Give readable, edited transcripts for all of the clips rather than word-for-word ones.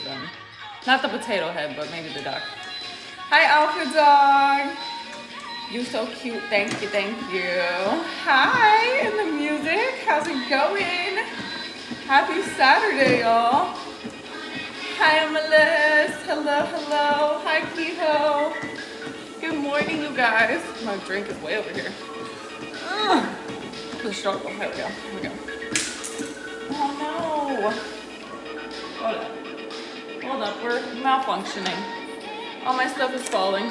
them. Not the potato head, but maybe the duck. Hi, Alpha Dog. You're so cute. Thank you, thank you. Hi, and the music. How's it going? Happy Saturday, y'all. Hi, Melis. Hello, hello. Hi, Keho. Good morning, you guys. My drink is way over here. The struggle. There we go. Here we go. Oh no. Hold up. Hold up. We're malfunctioning. All my stuff is falling.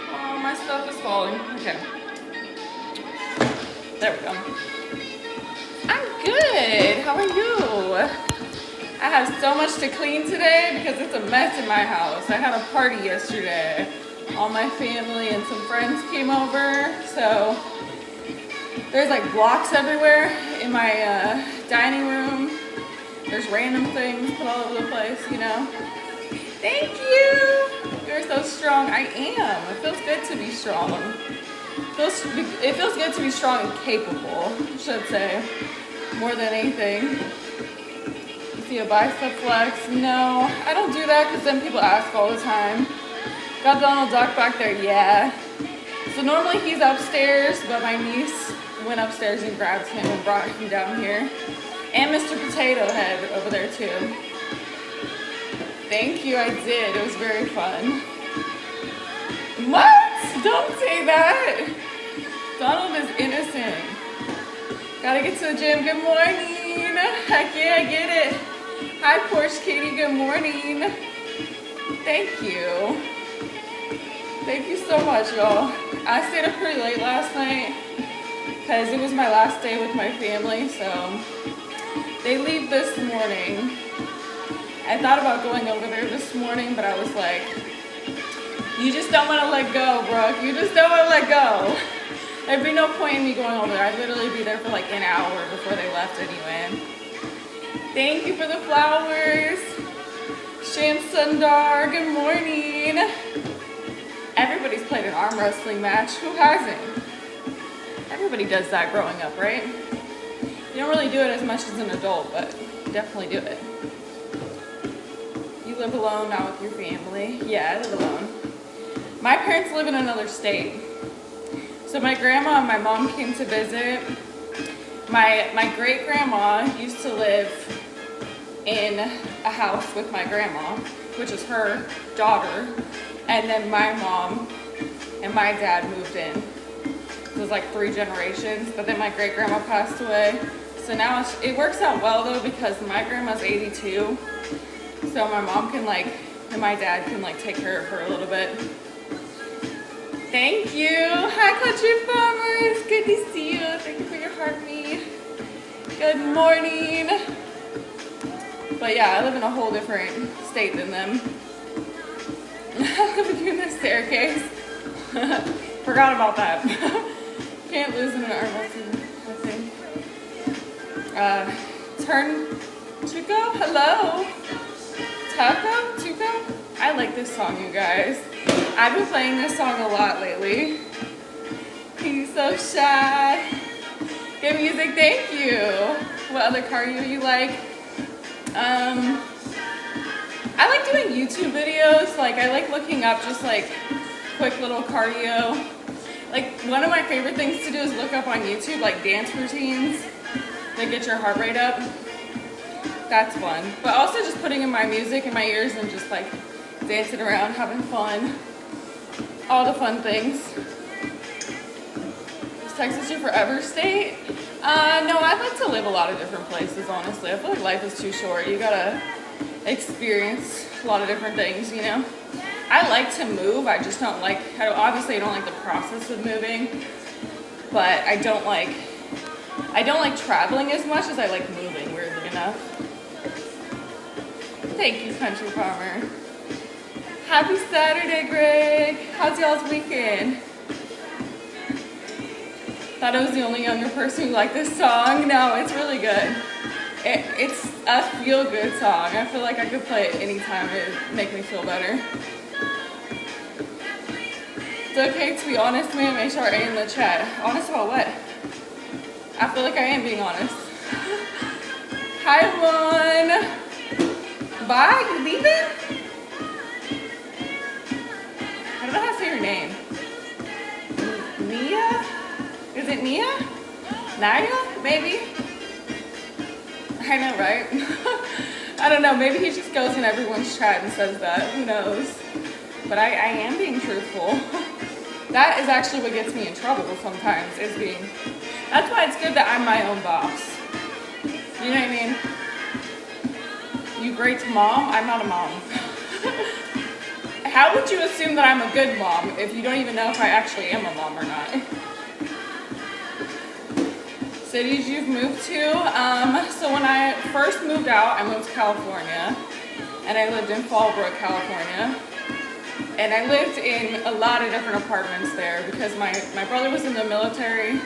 Oh, my stuff is falling. Okay. There we go. I'm good. How are you? I have so much to clean today because it's a mess in my house. I had a party yesterday. All my family and some friends came over. So there's like blocks everywhere in my dining room. There's random things put all over the place, you know. Thank you. You're so strong. I am. It feels good to be strong. It feels good to be strong and capable, I should say, more than anything. You see a bicep flex? No, I don't do that because then people ask all the time. Got Donald Duck back there? Yeah. So normally he's upstairs, but my niece went upstairs and grabbed him and brought him down here. And Mr. Potato Head over there too. Thank you, I did. It was very fun. What? Don't say that. Donald is innocent. Gotta get to the gym. Good morning. Heck yeah, I get it. Hi, Porsche Katie. Good morning. Thank you. Thank you so much, y'all. I stayed up pretty late last night because it was my last day with my family, so they leave this morning. I thought about going over there this morning, but I was like, you just don't want to let go, Brooke. You just don't want to let go. There'd be no point in me going over there. I'd literally be there for like an hour before they left anyway. Thank you for the flowers. Sham Sundar, good morning. Everybody's played an arm wrestling match. Who hasn't? Everybody does that growing up, right? You don't really do it as much as an adult, but definitely do it. You live alone, not with your family. Yeah, I live alone. My parents live in another state. So my grandma and my mom came to visit. My great-grandma used to live in a house with my grandma, which is her daughter. And then my mom and my dad moved in. It was like 3 generations, but then my great-grandma passed away. So now it works out well though because my grandma's 82. So my mom can and my dad can take care of her a little bit. Thank you. Hi, Country Farmers. Good to see you. Thank you for your heartbeat. Good morning. But yeah, I live in a whole different state than them. I live in the staircase. Forgot about that. Can't lose in an arm wrestling. Turn Tuco? Hello. Tuco? I like this song, you guys. I've been playing this song a lot lately. He's so shy. Good music, thank you. What other cardio you like? I like doing YouTube videos. I like looking up just quick little cardio. One of my favorite things to do is look up on YouTube dance routines that get your heart rate up. That's fun. But also just putting in my music in my ears and just dancing around, having fun. All the fun things. Is Texas your forever state? No, I'd like to live a lot of different places, honestly. I feel like life is too short. You gotta experience a lot of different things, you know? I like to move. I just don't obviously I don't like the process of moving, but I don't like traveling as much as I like moving, weirdly enough. Thank you, Country Farmer. Happy Saturday, Greg. How's y'all's weekend? Thought I was the only younger person who liked this song. No, it's really good. It's a feel-good song. I feel like I could play it anytime. It would make me feel better. It's okay to be honest, man. Make sure I am in the chat. Honest about what? I feel like I am being honest. Hi, everyone. Bye, you leaving? I don't know how to say your name. Nia? Is it Nia? Naya? Maybe? I know, right? I don't know, maybe he just goes in everyone's chat and says that. Who knows? But I am being truthful. That is actually what gets me in trouble sometimes, is being... That's why it's good that I'm my own boss. You know what I mean? You great mom? I'm not a mom. How would you assume that I'm a good mom if you don't even know if I actually am a mom or not? Cities you've moved to? So when I first moved out, I moved to California. And I lived in Fallbrook, California. And I lived in a lot of different apartments there because my brother was in the military.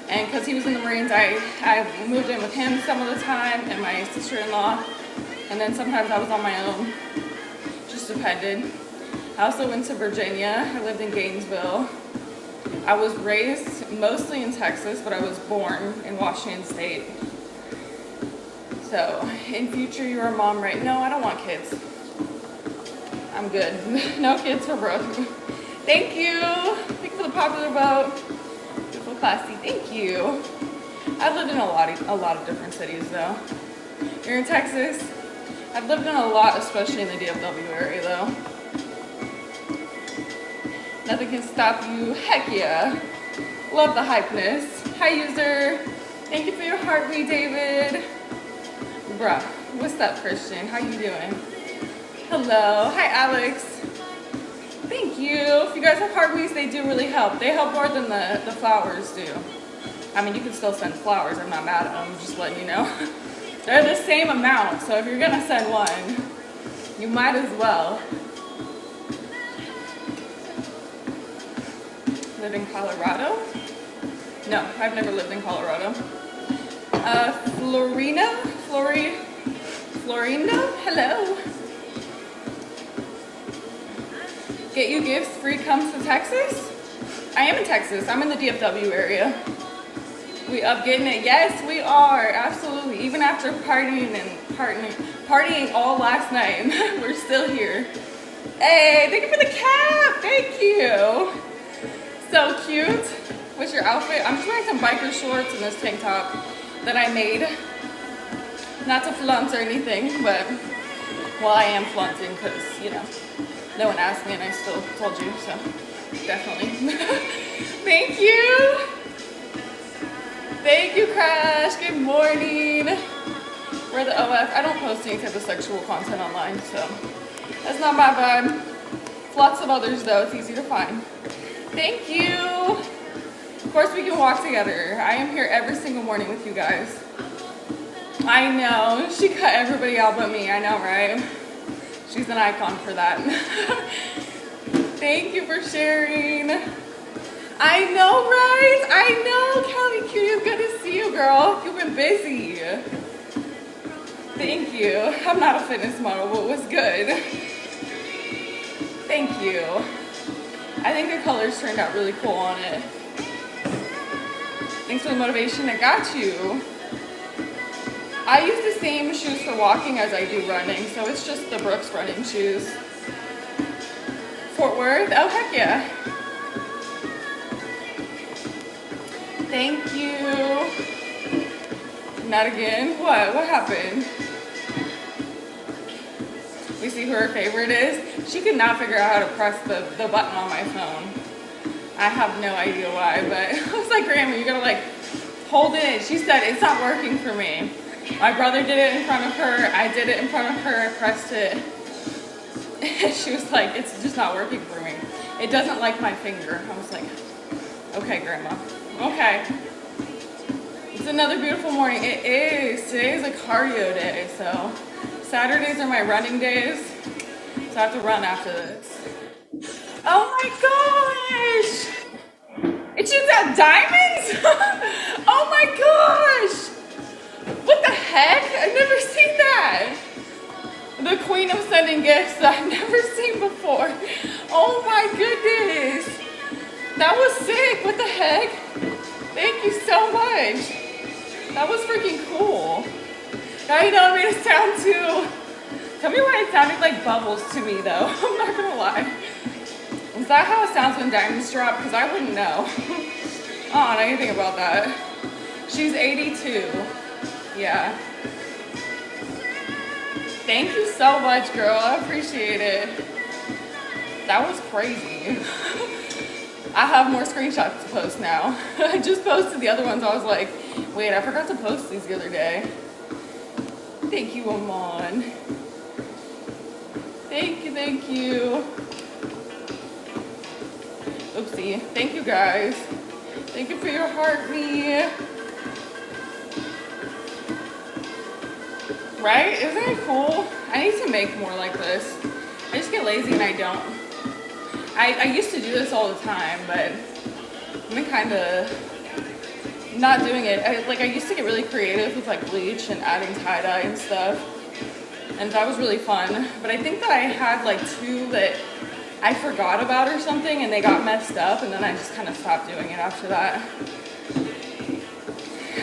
And because he was in the Marines, I moved in with him some of the time and my sister-in-law. And then sometimes I was on my own. Just depended. I also went to Virginia. I lived in Gainesville. I was raised mostly in Texas, but I was born in Washington State. So, in future, you're a mom, right? No, I don't want kids. I'm good. No kids for Brooke. Thank you. Thank you for the popular vote. Beautiful, classy. Thank you. I've lived in a lot of different cities, though. You're in Texas. I've lived in a lot, especially in the DFW area, though. Nothing can stop you. Heck yeah. Love the hypeness. Hi, user. Thank you for your heartbeat, David. Bruh, what's up, Christian? How you doing? Hello. Hi, Alex. Thank you. If you guys have heartbeats, they do really help. They help more than the flowers do. I mean, you can still send flowers. I'm not mad at them. Just letting you know. They're the same amount, so if you're gonna send one, you might as well. Live in Colorado? No, I've never lived in Colorado. Florindo? Hello. Get you gifts, free comes to Texas? I am in Texas. I'm in the DFW area. We up getting it? Yes, we are. Absolutely. Even after partying all last night, we're still here. Hey, thank you for the cap. Thank you. So cute. What's your outfit? I'm just wearing some biker shorts and this tank top that I made. Not to flaunt or anything, but, well, I am flaunting because, you know, no one asked me and I still told you, so definitely. Thank you. Thank you, Crash. Good morning. We're the OF. I don't post any type of sexual content online, so that's not my vibe. Lots of others, though. It's easy to find. Thank you. Of course, we can walk together. I am here every single morning with you guys. I know. She cut everybody out but me. I know, right? She's an icon for that. Thank you for sharing. I know, right? I know, Kelly Q. It's good to see you, girl. You've been busy. Thank you. I'm not a fitness model, but it was good. Thank you. I think the colors turned out really cool on it. Thanks for the motivation. I got you. I use the same shoes for walking as I do running, so it's just the Brooks running shoes. Fort Worth? Oh, heck yeah. Thank you. Not again. What? What happened? We see who her favorite is. She could not figure out how to press the button on my phone. I have no idea why, but I was like, Grandma, you gotta like hold it in. She said, it's not working for me. My brother did it in front of her. I did it in front of her. I pressed it. She was like, it's just not working for me. It doesn't like my finger. I was like, okay, Grandma. Okay. It's another beautiful morning. It is. Today is a cardio day, so Saturdays are my running days. So I have to run after this. Oh my gosh! It shoots out diamonds? Oh my gosh! What the heck? I've never seen that. The queen of sending gifts that I've never seen before. Oh my goodness. That was sick. What the heck? Thank you so much. That was freaking cool. Now you know it made it sound too Tell me why it sounded like bubbles to me though. I'm not gonna lie. Is that how it sounds when diamonds drop? Because I wouldn't know. I don't know anything about that. She's 82. Yeah. Thank you so much, girl. I appreciate it. That was crazy. I have more screenshots to post now. I just posted the other ones. I was like, wait, I forgot to post these the other day. Thank you, Amon. Thank you, thank you. Oopsie. Thank you, guys. Thank you for your heart, me. Right? Isn't it cool? I need to make more like this. I just get lazy and I don't. I used to do this all the time, but I've been kind of not doing it. I used to get really creative with like bleach and adding tie-dye and stuff. And that was really fun. But I think that I had like 2 that I forgot about or something and they got messed up, and then I just kind of stopped doing it after that.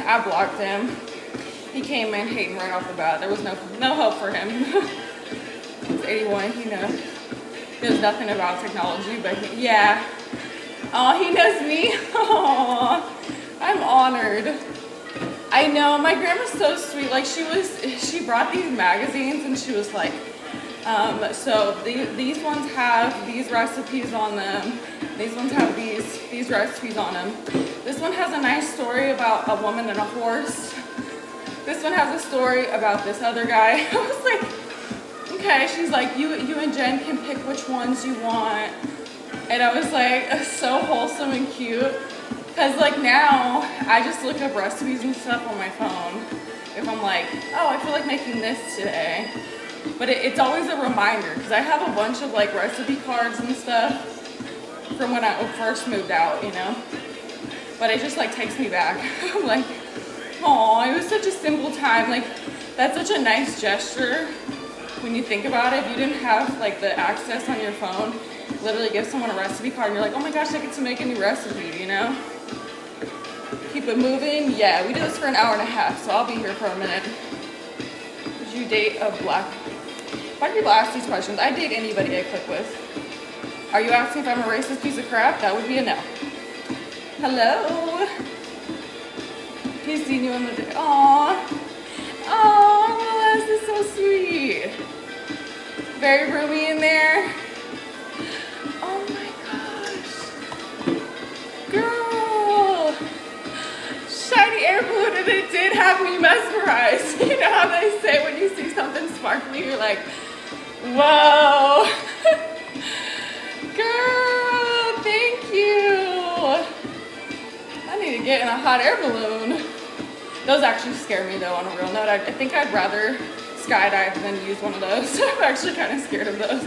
I blocked him. He came in hating right off the bat. There was no hope for him. He's 81, he knows nothing about technology, but yeah. Oh, he knows me. Oh, I'm honored. I know, my grandma's so sweet. Like she brought these magazines and she was like, so these ones have these recipes on them. These ones have these recipes on them. This one has a nice story about a woman and a horse. This one has a story about this other guy. I was like, okay. She's like, you and Jen can pick which ones you want. And I was like, so wholesome and cute. Cause like now, I just look up recipes and stuff on my phone. If I'm like, oh, I feel like making this today. But it's always a reminder, because I have a bunch of like recipe cards and stuff from when I first moved out, you know? But it just like takes me back. I'm like, oh, it was such a simple time. Like, that's such a nice gesture when you think about it. If you didn't have like the access on your phone, literally give someone a recipe card and you're like, oh my gosh, I get to make a new recipe, you know? Keep it moving. Yeah, we did this for an hour and a half, so I'll be here for a minute. Would you date a black? Why do people ask these questions? I date anybody I click with. Are you asking if I'm a racist piece of crap? That would be a no. Hello. He's seen you in the day. Aww. Aww, this is so sweet. Very roomy in there. Oh my gosh. Girl. Shiny air balloon, and it did have me mesmerized. You know how they say when you see something sparkly, you're like, whoa. Girl, thank you. I need to get in a hot air balloon. Those actually scare me though, on a real note. I think I'd rather skydive than use one of those. I'm actually kind of scared of those.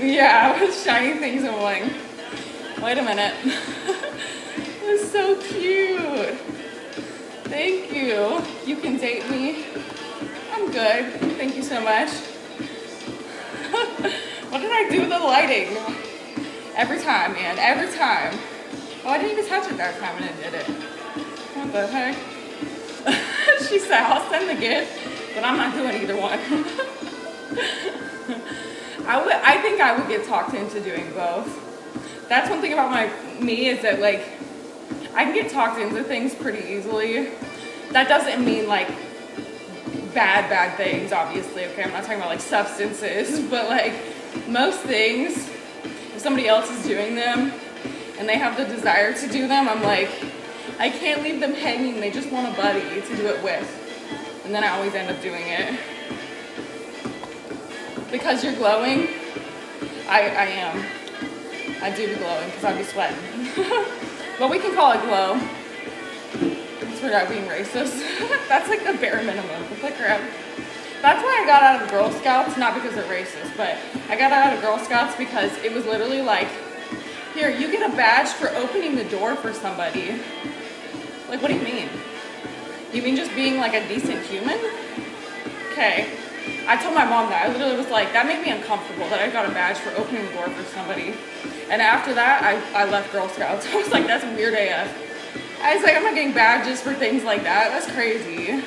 Yeah, with shiny things, I'm like, wait a minute. It's so cute. Thank you. You can date me. I'm good. Thank you so much. What did I do with the lighting? Every time, man. Every time. Oh, I didn't even touch it that time and I did it. What the heck? She said, I'll send the gift, but I'm not doing either one. I think I would get talked into doing both. That's one thing about me is that like, I can get talked into things pretty easily. That doesn't mean like bad things, obviously, okay? I'm not talking about like substances, but like most things, if somebody else is doing them and they have the desire to do them, I'm like, I can't leave them hanging. They just want a buddy to do it with. And then I always end up doing it. Because you're glowing, I am. I do be glowing because I be sweating. But we can call it glow. Without being racist. That's like the bare minimum. Like, that's why I got out of Girl Scouts, not because they're racist, but I got out of Girl Scouts because it was literally like, here, you get a badge for opening the door for somebody. Like, what do you mean? You mean just being like a decent human? Okay. I told my mom that. I literally was like, that made me uncomfortable that I got a badge for opening the door for somebody. And after that, I left Girl Scouts. I was like, that's weird AF. I was like, I'm not getting badges for things like that. That's crazy.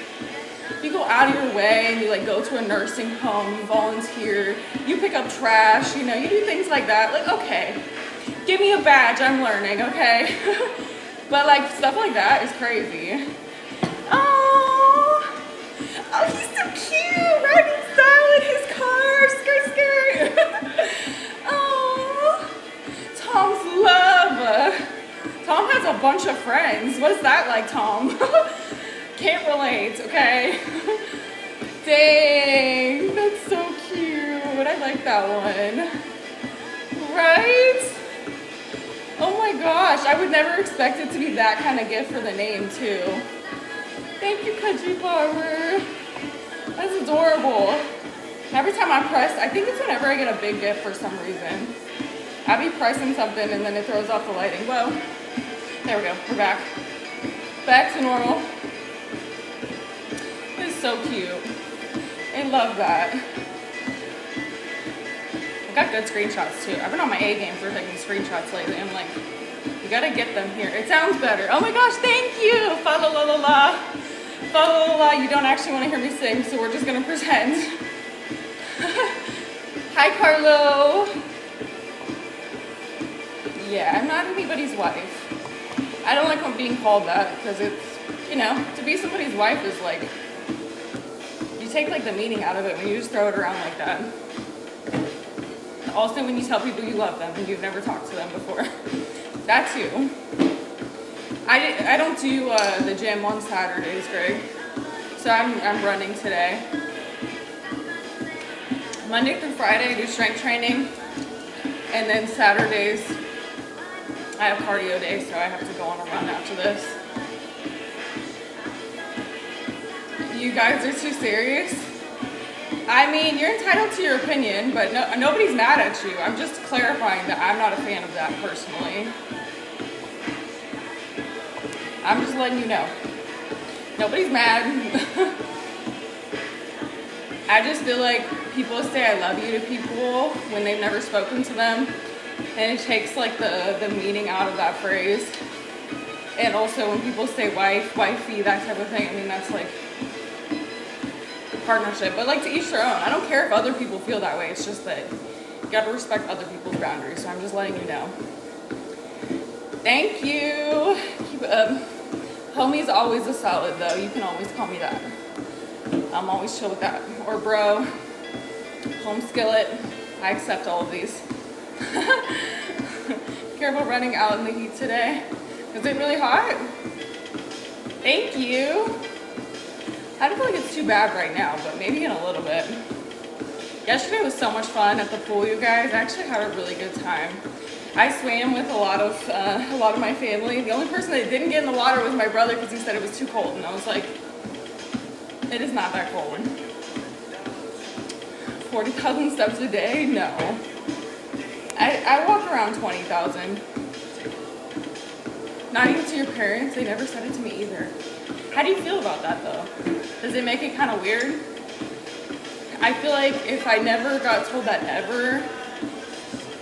You go out of your way and you like go to a nursing home, you volunteer, you pick up trash, you know, you do things like that. Like, okay, give me a badge, I'm learning, okay? But like stuff like that is crazy. Oh, he's so cute, riding style in his car, skirt, skirt. Oh, Tom's love. Tom has a bunch of friends. What is that like, Tom? Can't relate, okay? Dang, that's so cute. I like that one. Right? Oh my gosh, I would never expect it to be that kind of gift for the name too. Thank you, Country Power. That's adorable. Every time I press, I think it's whenever I get a big gift for some reason. I'll be pressing something and then it throws off the lighting. Whoa. There we go, we're back. Back to normal. It's so cute. I love that. I got good screenshots too. I've been on my A game for taking screenshots lately. I'm like, you gotta get them here. It sounds better. Oh my gosh, thank you. Fa la la la la. Fa la la la. You don't actually want to hear me sing, so we're just gonna pretend. Hi, Carlo. Yeah, I'm not anybody's wife. I don't like when being called that because it's, you know, to be somebody's wife is like, you take like the meaning out of it when you just throw it around like that. Also when you tell people you love them and you've never talked to them before. That too. I don't do the gym on Saturdays, Greg. So I'm running today. Monday through Friday I do strength training. And then Saturdays I have cardio day, so I have to go on a run after this. You guys are too serious? I mean, you're entitled to your opinion, but nobody's mad at you. I'm just clarifying that I'm not a fan of that personally. I'm just letting you know. Nobody's mad. I just feel like people say I love you to people when they've never spoken to them. And it takes like the meaning out of that phrase. And also when people say wife, wifey, that type of thing, I mean, that's like partnership. But like to each their own. I don't care if other people feel that way. It's just that you gotta respect other people's boundaries. So I'm just letting you know. Thank you. Keep it up. Homie's always a solid though. You can always call me that. I'm always chill with that. Or bro, home skillet. I accept all of these. Careful running out in the heat today. Is it really hot? Thank you. I don't feel like it's too bad right now, but maybe in a little bit. Yesterday was so much fun at the pool, you guys. I actually had a really good time. I swam with a lot of my family. The only person that didn't get in the water was my brother because he said it was too cold, and I was like, it is not that cold. 40,000 steps a day? No. I walk around 20,000. Not even to your parents. They never said it to me either. How do you feel about that though? Does it make it kind of weird? I feel like if I never got told that ever,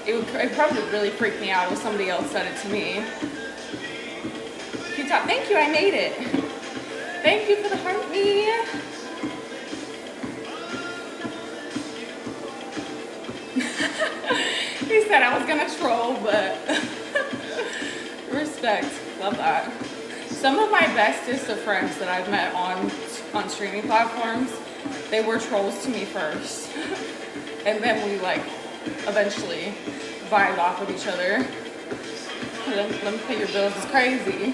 it probably really freak me out if somebody else said it to me. Thank you, I made it. Thank you for the heart me. He said I was gonna troll, but respect, love that. Some of my bestest of friends that I've met on streaming platforms, they were trolls to me first. And then we like eventually vibed off with each other. Let me pay your bills, it's crazy.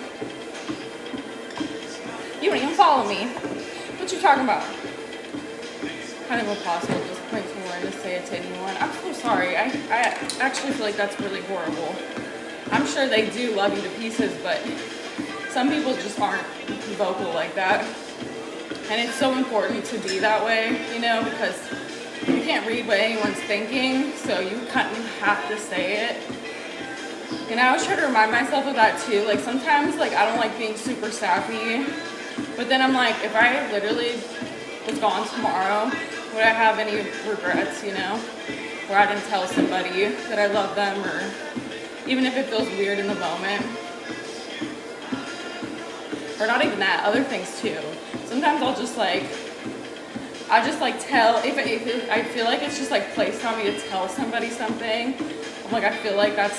You don't even follow me. What you talking about? Kind of impossible at this point to learn to say it to anyone. I'm so sorry. I actually feel like that's really horrible. I'm sure they do love you to pieces, but some people just aren't vocal like that. And it's so important to be that way, you know, because you can't read what anyone's thinking, so you kind of have to say it. And I always try to remind myself of that too. Like sometimes like I don't like being super sappy, but then I'm like, if I literally was gone tomorrow, would I have any regrets, you know? Where I didn't tell somebody that I love them, or even if it feels weird in the moment. Or not even that, other things too. Sometimes I'll just like I just like tell, if I feel like it's just like placed on me to tell somebody something, I'm like, I feel like I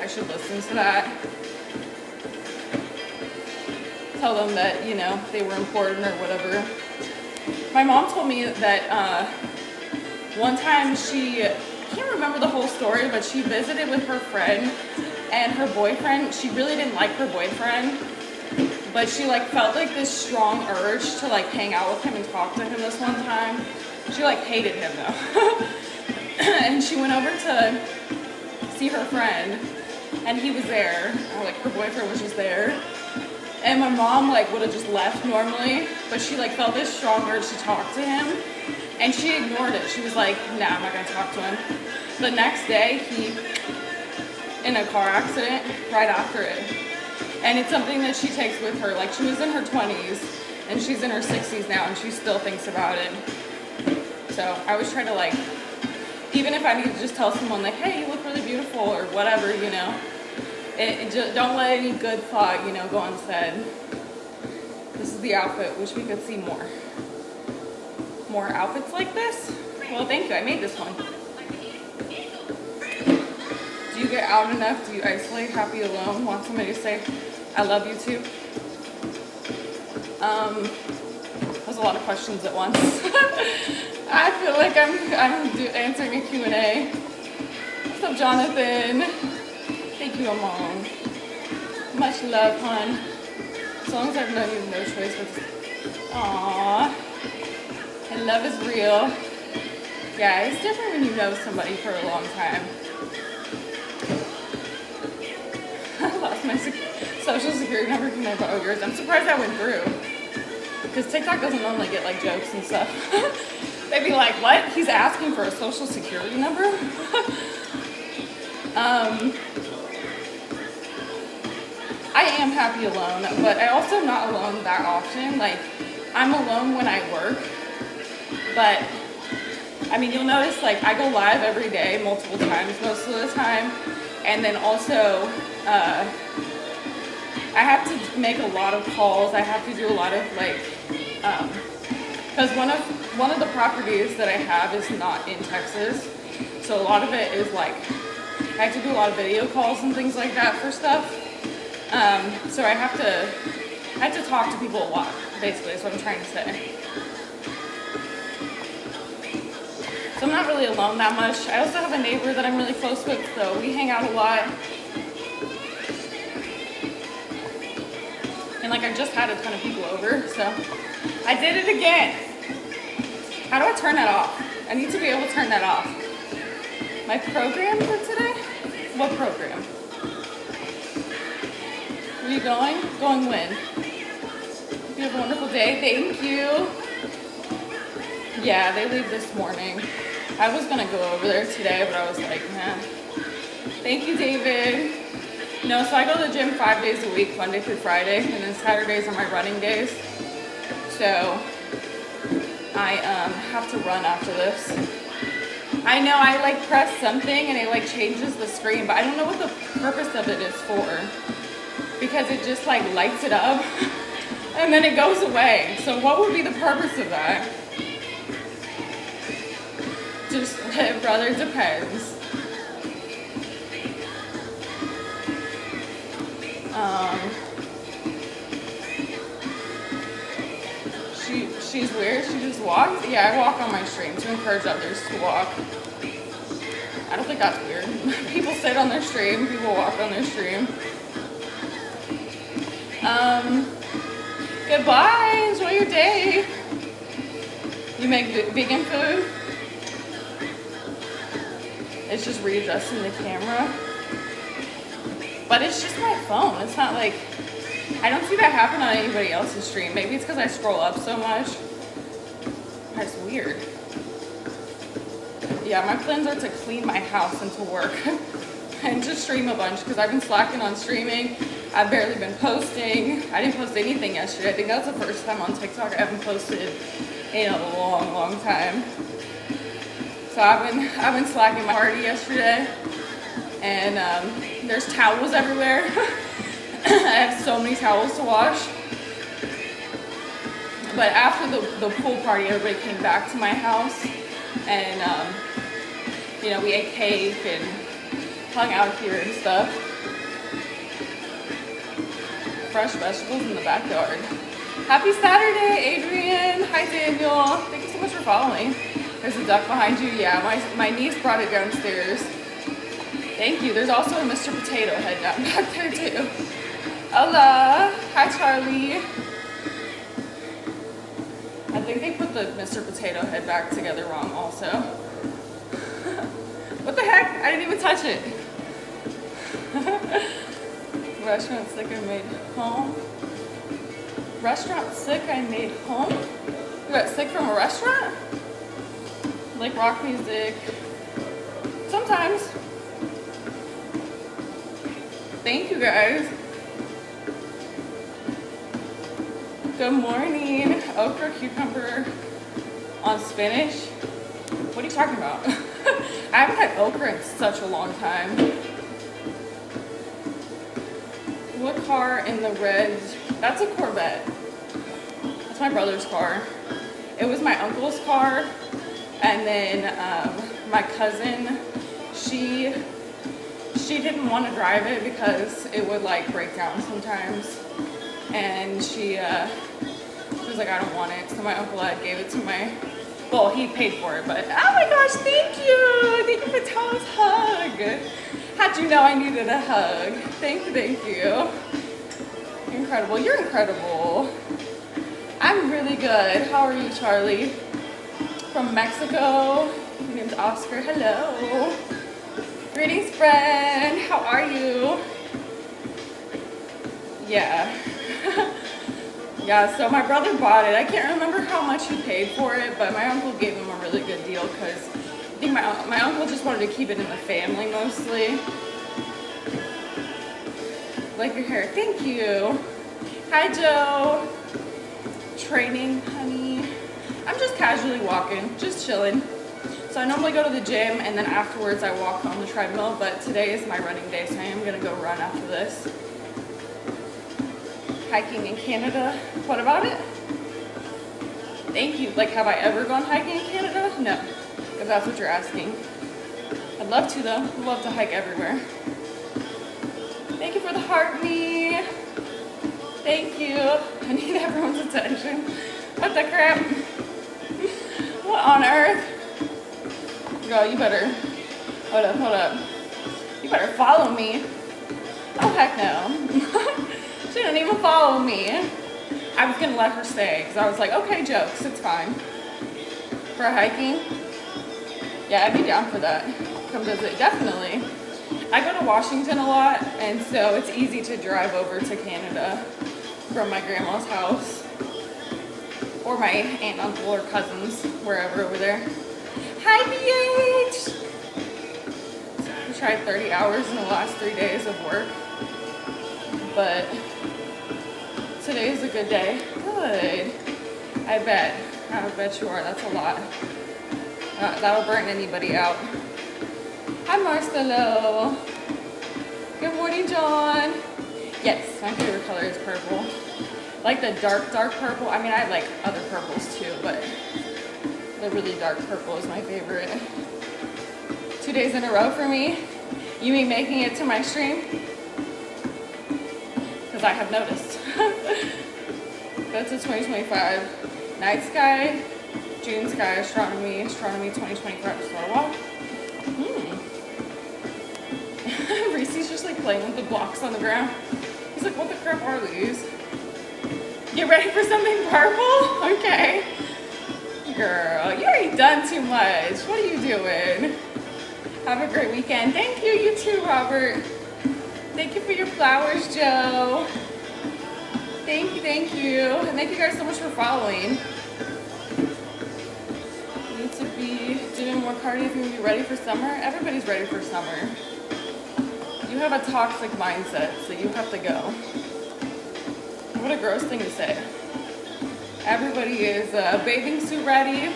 should listen to that. Tell them that, you know, they were important or whatever. My mom told me that one time I can't remember the whole story, but she visited with her friend and her boyfriend. She really didn't like her boyfriend, but she like felt like this strong urge to like hang out with him and talk to him this one time. She like hated him though. And she went over to see her friend and he was there. Like her boyfriend was just there. And my mom like would have just left normally, but she like felt this strong urge to talk to him and she ignored it. She was like, nah, I'm not gonna talk to him. The next day, he in a car accident right after it. And it's something that she takes with her. Like, she was in her 20s and she's in her 60s now and she still thinks about it. So I always try to like, even if I need to just tell someone like, hey, you look really beautiful or whatever, you know, just don't let any good thought, you know, go unsaid. This is the outfit. Wish we could see more outfits like this. Well, thank you. I made this one. Do you get out enough? Do you isolate? Happy alone? Want somebody to say, I love you too? There's a lot of questions at once. I feel like I'm answering a Q&A. What's up, Jonathan? Thank you, Amon. Much love, hon. As long as I've known you, no choice but to... Aww. And love is real. Yeah, it's different when you know somebody for a long time. I lost my social security number. Can I borrow yours? I'm surprised that went through. Because TikTok doesn't normally get like jokes and stuff. They'd be like, what? He's asking for a social security number? I am happy alone, but I also am not alone that often. Like, I'm alone when I work, but I mean, you'll notice like I go live every day, multiple times most of the time, and then also I have to make a lot of calls. I have to do a lot of like, because one of the properties that I have is not in Texas, so a lot of it is like I have to do a lot of video calls and things like that for stuff. So I have to talk to people a lot, basically, is what I'm trying to say. So I'm not really alone that much. I also have a neighbor that I'm really close with, so we hang out a lot. And like I just had a ton of people over, so I did it again. How do I turn that off? I need to be able to turn that off. My program for today? What program? Where are you going? Going when? You have a wonderful day. Thank you. Yeah, they leave this morning. I was gonna go over there today, but I was like, nah. Thank you, David. No, so I go to the gym 5 days a week, Monday through Friday, and then Saturdays are my running days. So I have to run after this. I know I like press something and it like changes the screen, but I don't know what the purpose of it is for. Because it just like lights it up and then it goes away. So what would be the purpose of that? Just, brother, it depends. She's weird. She just walks. Yeah, I walk on my stream to encourage others to walk. I don't think that's weird. People sit on their stream. People walk on their stream. Goodbye. Enjoy your day. You make vegan food? It's just readjusting the camera. But it's just my phone. It's not like, I don't see that happen on anybody else's stream. Maybe it's because I scroll up so much. That's weird. Yeah, my plans are to clean my house and to work and just stream a bunch because I've been slacking on streaming. I've barely been posting. I didn't post anything yesterday. I think that's the first time on TikTok I haven't posted in a long, long time. So I've been slacking my party yesterday, and there's towels everywhere. I have so many towels to wash. But after the pool party, everybody came back to my house, and you know, we ate cake and hung out here and stuff. Fresh vegetables in the backyard. Happy Saturday, Adrian. Hi, Daniel. Thank you so much for following. There's a duck behind you. Yeah, my niece brought it downstairs. Thank you. There's also a Mr. Potato Head down back there too. Hola. Hi, Charlie. I think they put the Mr. Potato Head back together wrong also. What the heck? I didn't even touch it. Restaurant sick I made home. Restaurant sick I made home? You got sick from a restaurant? Like rock music? Sometimes. Thank you guys. Good morning. Okra, cucumber on spinach. What are you talking about? I haven't had okra in such a long time. What car in the red? That's a Corvette. That's my brother's car. It was my uncle's car, and then my cousin, she didn't want to drive it because it would like break down sometimes, and she was like, I don't want it. So my uncle gave it to my, well, he paid for it, but oh my gosh, thank you for Tom's hug. How'd you know I needed a hug? Thank you. Incredible. You're incredible. I'm really good. How are you, Charlie? From Mexico. My name's Oscar. Hello. Greetings, friend. How are you? Yeah. Yeah, so my brother bought it. I can't remember how much he paid for it, but my uncle gave him a really good deal because I think my uncle just wanted to keep it in the family mostly. Like your hair. Thank you. Hi, Joe. Training, honey. I'm just casually walking, just chilling. So I normally go to the gym and then afterwards I walk on the treadmill, but today is my running day, so I am gonna go run after this. Hiking in Canada. What about it? Thank you. Like, have I ever gone hiking in Canada? No, if that's what you're asking. I'd love to though. I'd love to hike everywhere. Thank you for the heart, me. Thank you. I need everyone's attention. What the crap? What on earth? Girl, you better, hold up. You better follow me. Oh heck no. She didn't even follow me. I was gonna let her stay because I was like, okay, jokes, it's fine. For hiking? Yeah, I'd be down for that. Come visit, definitely. I go to Washington a lot, and so it's easy to drive over to Canada from my grandma's house or my aunt, uncle, or cousins, wherever over there. Hi, BH! We tried 30 hours in the last 3 days of work, but today is a good day. Good. I bet you are. That's a lot. That'll burn anybody out. Hi, Marcelo. Good morning, John. Yes, my favorite color is purple. Like the dark purple. I mean, I like other purples too, but the really dark purple is my favorite. 2 days in a row for me. You mean making it to my stream? Because I have noticed. That's a 2025. Night sky, June sky, astronomy 2025. So Reese's just like playing with the blocks on the ground. He's like, what the crap are these? Get ready for something purple? Okay. Girl, you already done too much. What are you doing? Have a great weekend. Thank you, you too, Robert. Thank you for your flowers, Joe. Thank you. And thank you guys so much for following. You need to be doing more cardio if you want to be ready for summer. Everybody's ready for summer. You have a toxic mindset, so you have to go. What a gross thing to say. Everybody is bathing suit ready.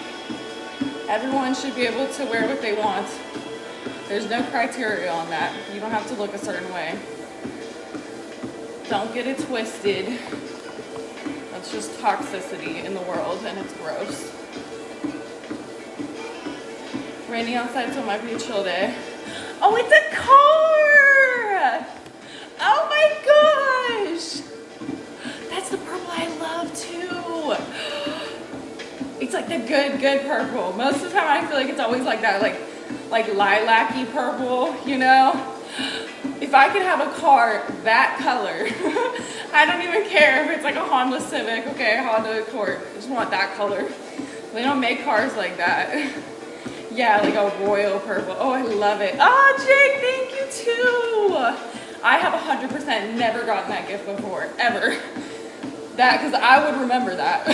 Everyone should be able to wear what they want. There's no criteria on that. You don't have to look a certain way. Don't get it twisted. It's just toxicity in the world, and it's gross. Raining outside, so it might be a chill day. Oh, it's a car! Oh my gosh! That's the purple I love too. It's like the good purple. Most of the time I feel like it's always like that, like lilac-y purple, you know? If I could have a car that color, I don't even care if it's like a Honda Civic, okay, Honda Accord. I just want that color. They don't make cars like that. Yeah, like a royal purple. Oh, I love it. Oh, Jake, thank you too. I have 100% never gotten that gift before, ever. That, because I would remember that.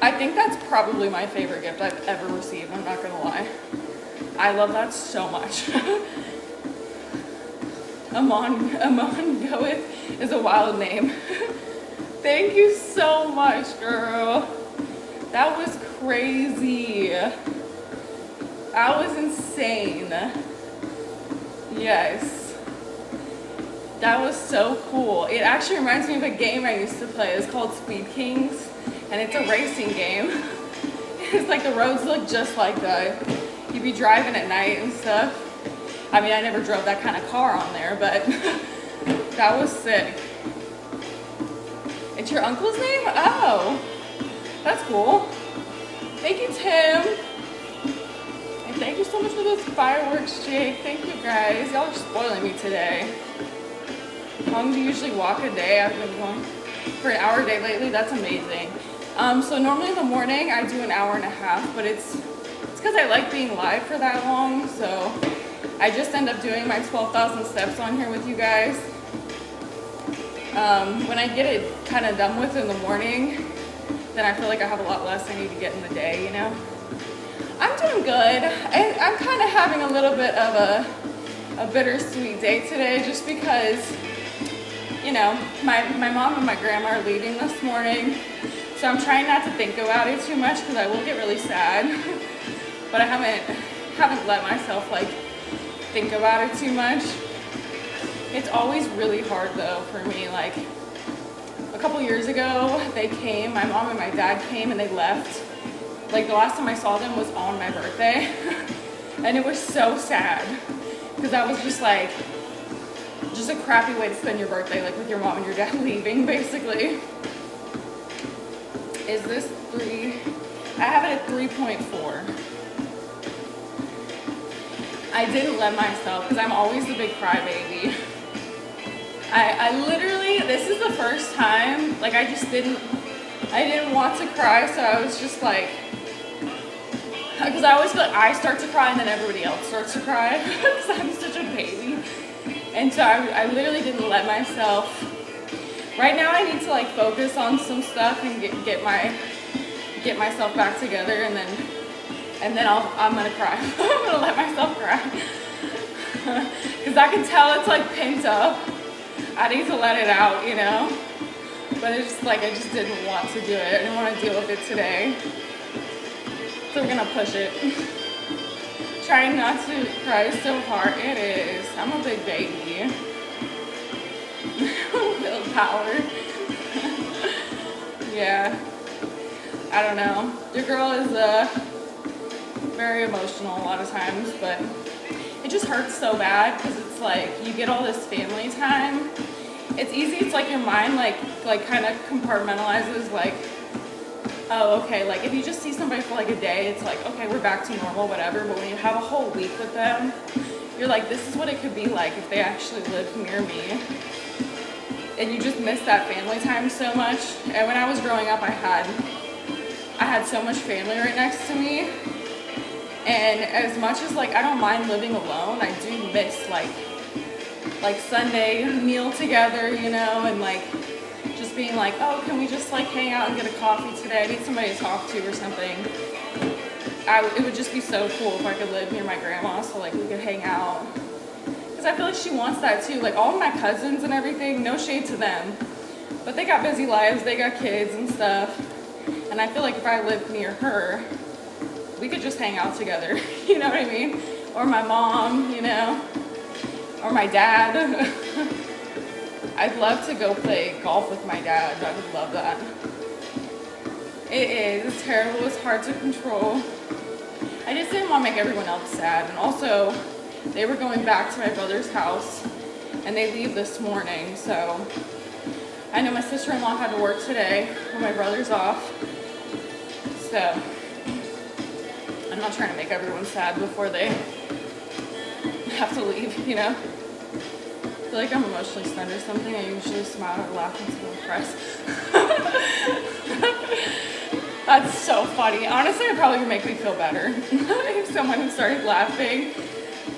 I think that's probably my favorite gift I've ever received, I'm not gonna lie. I love that so much. Amon Goeth is a wild name. Thank you so much, girl. That was crazy. That was insane. Yes. That was so cool. It actually reminds me of a game I used to play. It's called Speed Kings, and it's a racing game. It's like the roads look just like that. You'd be driving at night and stuff. I mean, I never drove that kind of car on there, but that was sick. It's your uncle's name? Oh, that's cool. Thank you, Tim. And thank you so much for those fireworks, Jake. Thank you, guys. Y'all are spoiling me today. How long do you usually walk a day? I've been going for an hour a day lately. That's amazing. So normally in the morning, I do an hour and a half, but it's because I like being live for that long, so I just end up doing my 12,000 steps on here with you guys. When I get it kind of done with in the morning, then I feel like I have a lot less I need to get in the day, you know? I'm doing good. I'm kind of having a little bit of a bittersweet day today just because, you know, my mom and my grandma are leaving this morning. So I'm trying not to think about it too much because I will get really sad. But I haven't let myself like think about it too much. It's always really hard though for me. Like a couple years ago, they came, my mom and my dad came and they left. Like the last time I saw them was on my birthday. And it was so sad because that was just like, just a crappy way to spend your birthday, like with your mom and your dad leaving basically. Is this 3? I have it at 3.4. I didn't let myself, because I'm always the big crybaby. I literally, this is the first time, like I didn't want to cry, so I was just like, because I always feel like I start to cry and then everybody else starts to cry, because I'm such a baby. And so I literally didn't let myself. Right now I need to like focus on some stuff and get myself back together, and then I'm gonna cry. I'm gonna let myself cry. Because I can tell it's like pent up. I need to let it out, you know? But it's just like I just didn't want to do it. I didn't want to deal with it today. So we're gonna push it. Trying not to cry so hard. It is. I'm a big baby. Willpower. Yeah. I don't know. Your girl is very emotional a lot of times, but it just hurts so bad because it's like you get all this family time. It's easy. It's like your mind like kind of compartmentalizes like, oh, okay, like if you just see somebody for like a day, it's like, okay, we're back to normal, whatever. But when you have a whole week with them, you're like, this is what it could be like if they actually lived near me. And you just miss that family time so much. And when I was growing up, I had so much family right next to me. And as much as like I don't mind living alone, I do miss like Sunday meal together, you know, and like just being like, oh, can we just like hang out and get a coffee today? I need somebody to talk to or something. It would just be so cool if I could live near my grandma so like we could hang out. Because I feel like she wants that too. Like all of my cousins and everything, no shade to them, but they got busy lives, they got kids and stuff. And I feel like if I lived near her, we could just hang out together, you know what I mean? Or my mom, you know, or my dad. I'd love to go play golf with my dad. I would love that. It is. It's terrible. It's hard to control. I just didn't want to make everyone else sad. And also, they were going back to my brother's house, and they leave this morning. So I know my sister-in-law had to work today when my brother's off. So I'm not trying to make everyone sad before they have to leave, you know? I feel like I'm emotionally stunned or something. I usually smile or laugh until I'm impressed. That's so funny. Honestly, it probably would make me feel better if someone started laughing,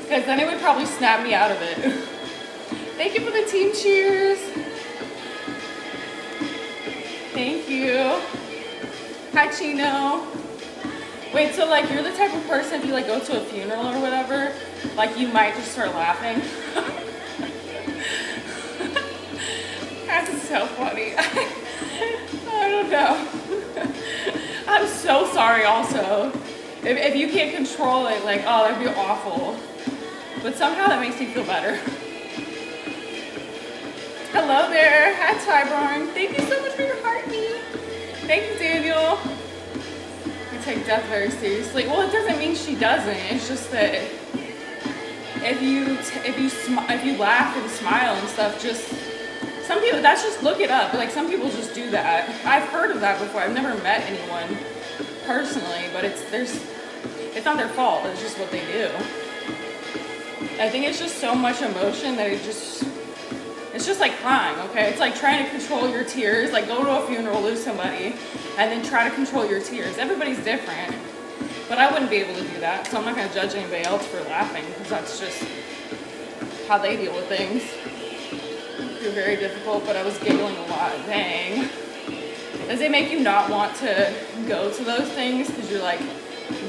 because then it would probably snap me out of it. Thank you for the team cheers. Thank you. Hi, Chino. Wait, so like you're the type of person, if you like go to a funeral or whatever, like you might just start laughing? That's so funny. I don't know. I'm so sorry also. If you can't control it, like, oh, that'd be awful. But somehow that makes me feel better. Hello there. Hi, Tyborn. Thank you so much for your heartbeat. Thank you, Daniel. I take death very seriously. Well, it doesn't mean she doesn't. It's just that if you laugh and smile and stuff, just some people, that's just, look it up. Like, some people just do that. I've heard of that before. I've never met anyone personally, but it's not their fault. It's just what they do. I think it's just so much emotion that it's just like crying, okay? It's like trying to control your tears, like go to a funeral, lose somebody, and then try to control your tears. Everybody's different, but I wouldn't be able to do that, so I'm not gonna judge anybody else for laughing, because that's just how they deal with things. You're very difficult, but I was giggling a lot. Dang. Does it make you not want to go to those things because you're like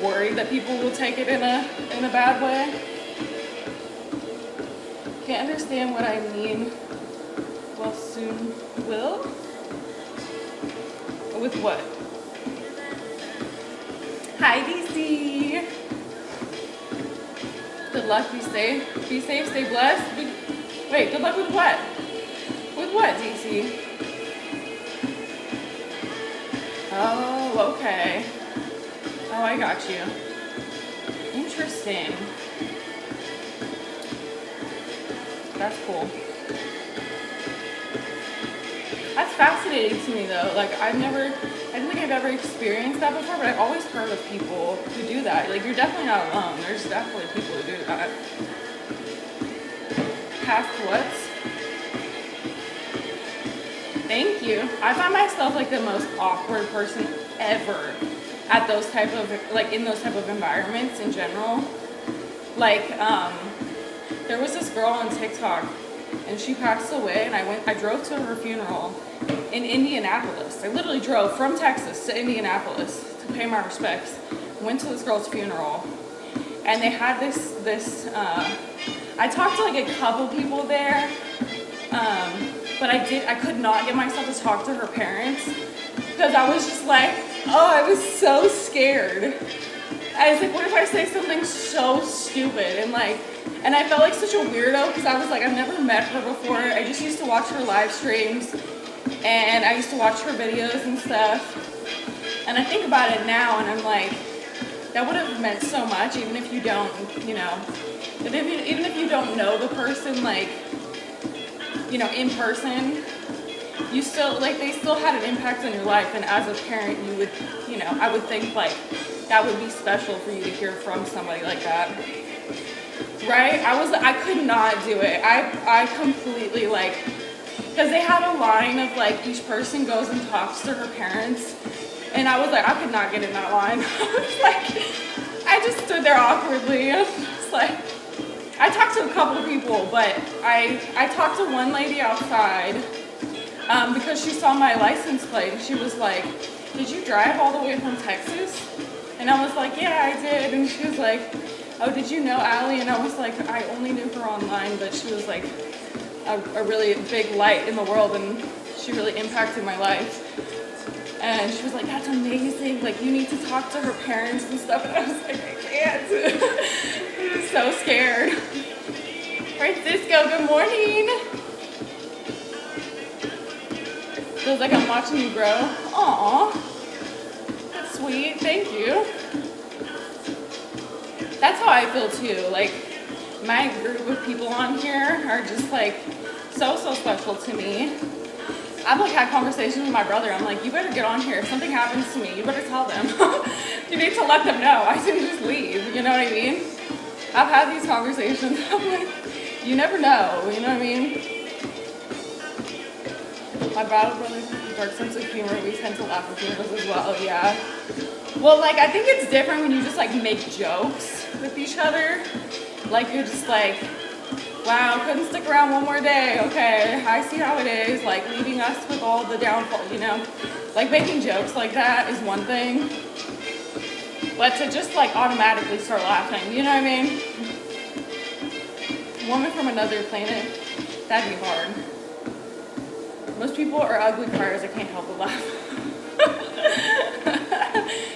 worried that people will take it in a bad way? Can't understand what I mean. Well, soon will? With what? Hi, DC. Good luck, be safe, stay blessed. Wait, good luck with what? With what, DC? Oh, okay. Oh, I got you. Interesting. That's cool. That's fascinating to me though. Like I don't think I've ever experienced that before, but I've always heard of people who do that. Like you're definitely not alone. There's definitely people who do that. Past what's? Thank you. I find myself like the most awkward person ever at those type of, like in those type of environments in general. Like, there was this girl on TikTok and she passed away and I drove to her funeral in Indianapolis. I literally drove from Texas to Indianapolis to pay my respects. Went to this girl's funeral and they had this I talked to like a couple people there, but I could not get myself to talk to her parents because I was just like, oh, I was so scared. I was like, what if I say something so stupid? And I felt like such a weirdo because I was like, I've never met her before. I just used to watch her live streams and I used to watch her videos and stuff. And I think about it now and I'm like, that would have meant so much even if you don't, you know, even if you don't know the person, like, you know, in person, you still, like, they still had an impact on your life. And as a parent, you would, you know, I would think like that would be special for you to hear from somebody like that. Right? I could not do it. I completely like, because they had a line of like each person goes and talks to her parents. And I was like, I could not get in that line. I was like, I just stood there awkwardly. I was just like, I talked to a couple of people, but I talked to one lady outside because she saw my license plate. And she was like, did you drive all the way from Texas? And I was like, yeah, I did. And she was like, oh, did you know Allie? And I was like, I only knew her online, but she was like a really big light in the world and she really impacted my life. And she was like, that's amazing. Like, you need to talk to her parents and stuff. And I was like, I can't. I was so scared. Francisco, good morning. Feels like I'm watching you grow. Aw, that's sweet, thank you. That's how I feel too. Like, my group of people on here are just like so special to me. I've like had conversations with my brother. I'm like, you better get on here. If something happens to me, you better tell them. You need to let them know. I didn't just leave, you know what I mean? I've had these conversations. I'm like, you never know, you know what I mean? My battle brother's dark sense of humor, we tend to laugh at people as well, yeah. Well, like, I think it's different when you just like make jokes with each other. Like, you're just like, wow, couldn't stick around one more day. Okay, I see how it is. Like, leaving us with all the downfall, you know? Like, making jokes like that is one thing. But to just, like, automatically start laughing, you know what I mean? Woman from another planet, that'd be hard. Most people are ugly criers. I can't help but laugh.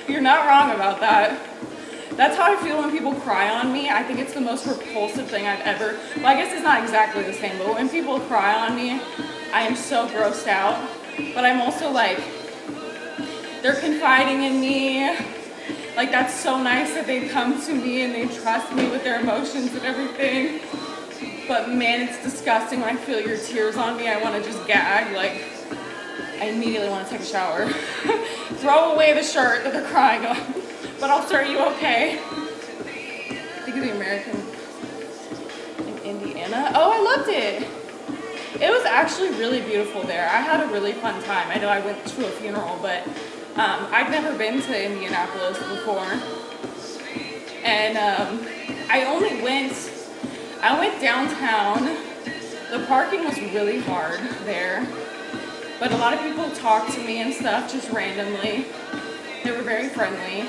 You're not wrong about that. That's how I feel when people cry on me. I think it's the most repulsive thing I've ever, well, I guess it's not exactly the same, but when people cry on me, I am so grossed out. But I'm also like, they're confiding in me. Like, that's so nice that they come to me and they trust me with their emotions and everything. But man, it's disgusting when I feel your tears on me. I want to just gag. Like, I immediately want to take a shower. Throw away the shirt that they're crying on. But also, are you okay? Think of the American in Indiana. Oh, I loved it. It was actually really beautiful there. I had a really fun time. I know I went to a funeral, but I've never been to Indianapolis before. And I went downtown. The parking was really hard there. But a lot of people talked to me and stuff just randomly. They were very friendly.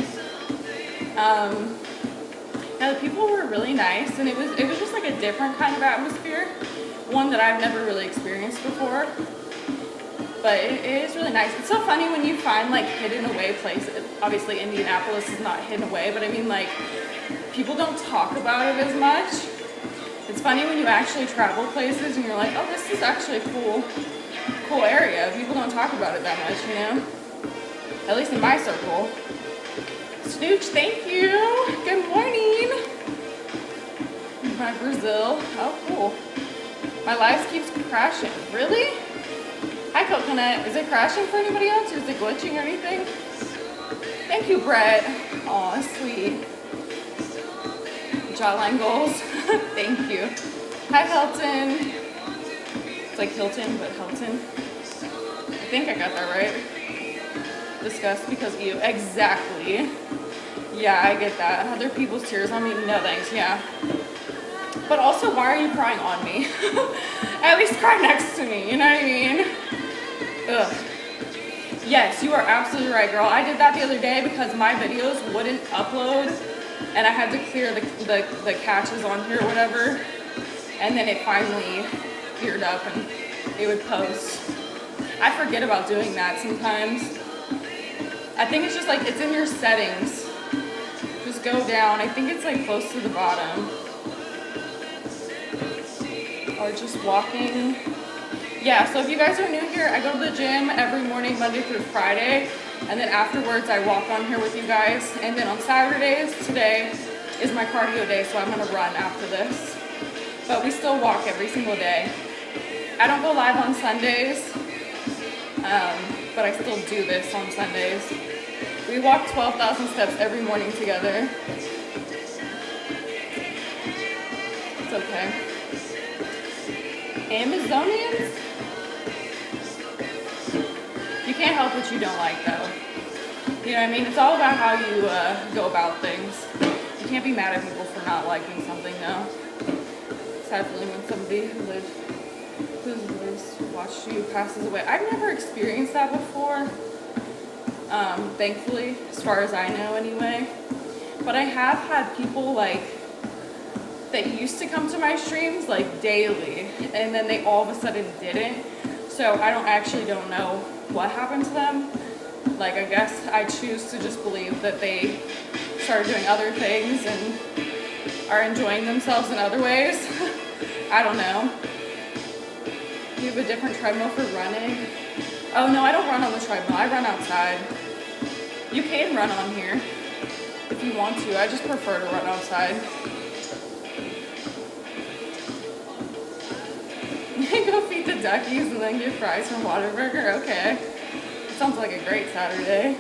Now the people were really nice, and it was just like a different kind of atmosphere, one that I've never really experienced before. But it is really nice. It's so funny when you find like hidden away places. Obviously Indianapolis is not hidden away, but I mean, like, people don't talk about it as much. It's funny when you actually travel places and you're like, oh, this is actually a cool area. People don't talk about it that much, you know? At least in my circle. Snooch, thank you. Good morning. My Brazil. Oh, cool. My life keeps crashing. Really? Hi, Coconut. Is it crashing for anybody else? Is it glitching or anything? Thank you, Brett. Aw, that's sweet. Jawline goals. Thank you. Hi, Hilton. It's like Hilton, but Hilton. I think I got that right. Disgust because of you. Exactly. Yeah, I get that. Other people's tears on me? No thanks, yeah. But also, why are you crying on me? At least cry next to me, you know what I mean? Ugh. Yes, you are absolutely right, girl. I did that the other day because my videos wouldn't upload, and I had to clear the caches on here or whatever, and then it finally cleared up and it would post. I forget about doing that sometimes. I think it's just like, it's in your settings. Just go down. I think it's like close to the bottom. Or just walking. Yeah, so if you guys are new here, I go to the gym every morning, Monday through Friday. And then afterwards, I walk on here with you guys. And then on Saturdays, today is my cardio day, so I'm gonna run after this. But we still walk every single day. I don't go live on Sundays, but I still do this on Sundays. We walk 12,000 steps every morning together. It's okay. Amazonians? You can't help what you don't like, though. You know what I mean? It's all about how you go about things. You can't be mad at people for not liking something, though. Sad feeling when somebody who's watched you passes away. I've never experienced that before. Thankfully, as far as I know anyway. But I have had people like that used to come to my streams like daily, and then they all of a sudden didn't. So I don't know what happened to them. Like, I guess I choose to just believe that they started doing other things and are enjoying themselves in other ways. I don't know. You have a different treadmill for running? Oh no, I don't run on the treadmill. I run outside. You can run on here if you want to. I just prefer to run outside. Go feed the duckies and then get fries from Whataburger. Okay. Sounds like a great Saturday.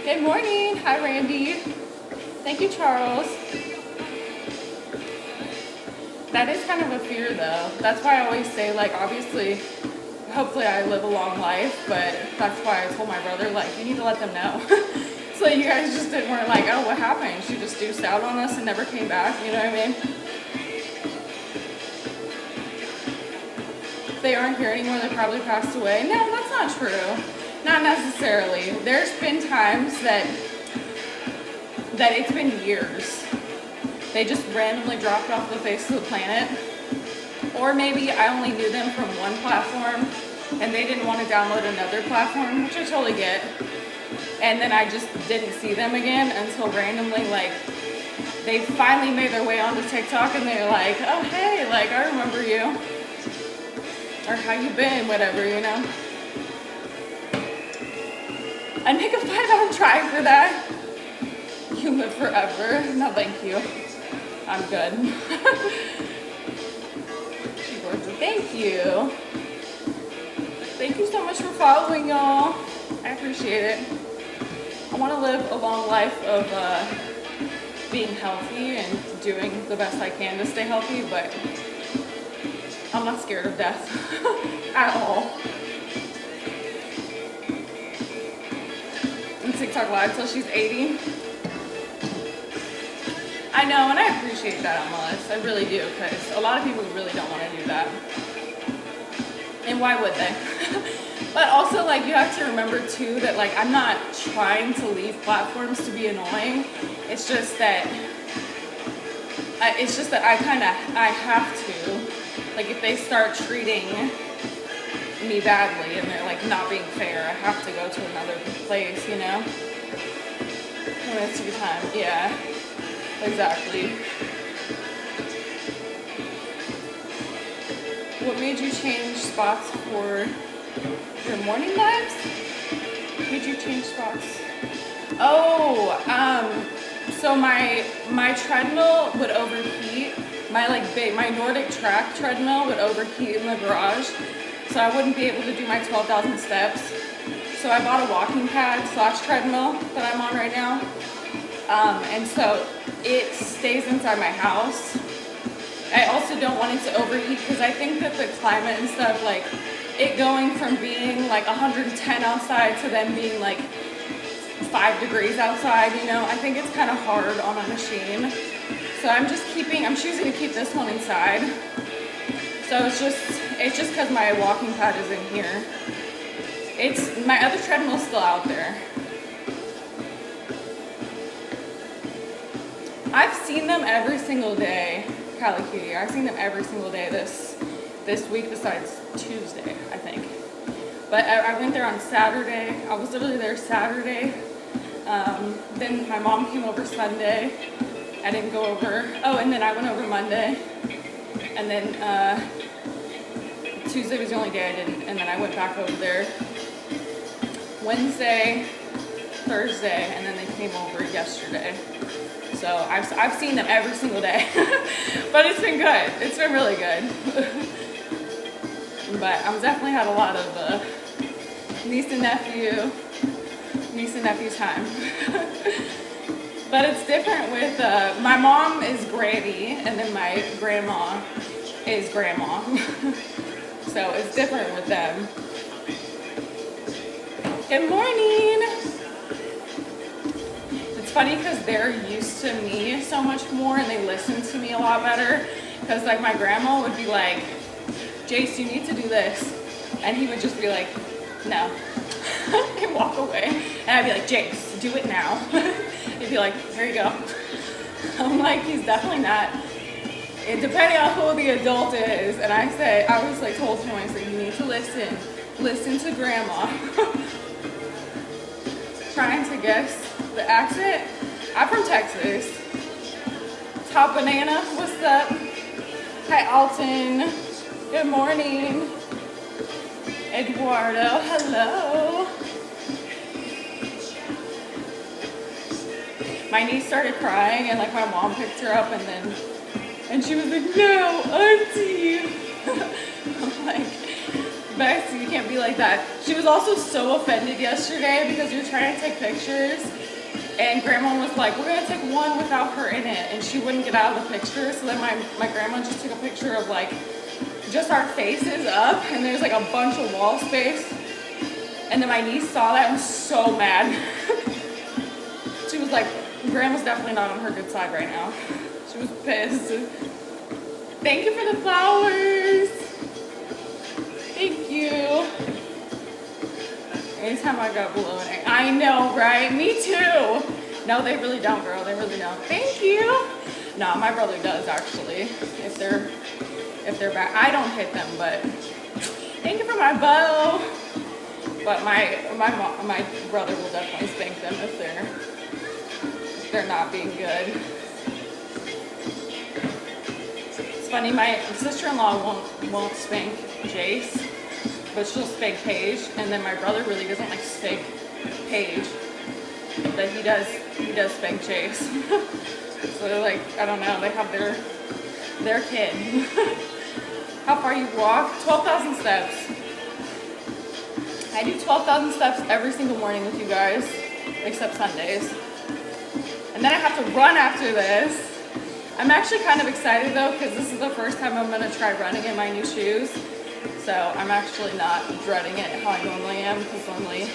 Good morning. Hi, Randy. Thank you, Charles. That is kind of a fear, though. That's why I always say, like, obviously, hopefully I live a long life, but that's why I told my brother, like, you need to let them know. So you guys just weren't like, oh, what happened? She just deuced out on us and never came back, you know what I mean? If they aren't here anymore, they probably passed away. No, that's not true. Not necessarily. There's been times that it's been years. They just randomly dropped off the face of the planet. Or maybe I only knew them from one platform and they didn't want to download another platform, which I totally get. And then I just didn't see them again until randomly, like, they finally made their way onto TikTok and they're like, oh, hey, like, I remember you. Or how you been, whatever, you know? I'd make a $5 try for that. You live forever. No, thank you. I'm good. Thank you. Thank you so much for following, y'all. I appreciate it. I want to live a long life of being healthy and doing the best I can to stay healthy, but I'm not scared of death at all. And TikTok live till she's 80. I know, and I appreciate that on my list. I really do, because a lot of people really don't want to do that. And why would they? But also, like, you have to remember too that, like, I'm not trying to leave platforms to be annoying. It's just that I have to. Like, if they start treating me badly and they're like not being fair, I have to go to another place, you know? When it's your time, yeah. Exactly. What made you change spots for your morning lives? Did you change spots? Oh, so my treadmill would overheat. My Nordic track treadmill would overheat in the garage, so I wouldn't be able to do my 12,000 steps. So I bought a walking pad / treadmill that I'm on right now. And so it stays inside my house. I also don't want it to overheat because I think that the climate and stuff, like it going from being like 110 outside to then being like 5 degrees outside, you know, I think it's kind of hard on a machine. So I'm choosing to keep this one inside. So it's just because my walking pad is in here. My other treadmill's still out there. I've seen them every single day, Cali Cutie. I've seen them every single day this week besides Tuesday, I think. But I went there on Saturday. I was literally there Saturday. Then my mom came over Sunday. I didn't go over. Oh, and then I went over Monday. And then Tuesday was the only day I didn't. And then I went back over there Wednesday, Thursday, and then they came over yesterday. So I've seen them every single day. But it's been good. It's been really good. But I've definitely had a lot of niece and nephew time. But it's different with, my mom is Granny, and then my grandma is Grandma. So it's different with them. Good morning. It's funny because they're used to me so much more and they listen to me a lot better. Because like my grandma would be like, Jace, you need to do this. And he would just be like, no. And walk away. And I'd be like, Jace, do it now. He'd be like, here you go. I'm like, he's definitely not. And depending on who the adult is, and I was like told him, I said, you need to listen to Grandma. Trying to guess the accent. I'm from Texas. Top Banana, what's up? Hi Alton, good morning. Eduardo, hello. My niece started crying and like my mom picked her up and she was like, no, auntie. I'm like, Bexy, you can't be like that. She was also so offended yesterday because we were trying to take pictures and grandma was like, we're gonna take one without her in it, and she wouldn't get out of the picture. So then my grandma just took a picture of like just our faces up, and there's like a bunch of wall space. And then my niece saw that and was so mad. She was like, grandma's definitely not on her good side right now. She was pissed. Thank you for the flowers. Thank you. Anytime I got ballooning. I know, right? Me too. No, they really don't, girl. They really don't. Thank you. No, my brother does actually. If they're back, I don't hit them, but thank you for my bow. But my brother will definitely spank them if they're not being good. It's funny, my sister-in-law won't spank Jace, but she'll spank Paige, and then my brother really doesn't like spank Paige, but he does spank Jace. So they're like, I don't know, they have their kid. How far you walk? 12,000 steps. I do 12,000 steps every single morning with you guys, except Sundays. And then I have to run after this. I'm actually kind of excited though, because this is the first time I'm gonna try running in my new shoes. So I'm actually not dreading it how I normally am, because normally,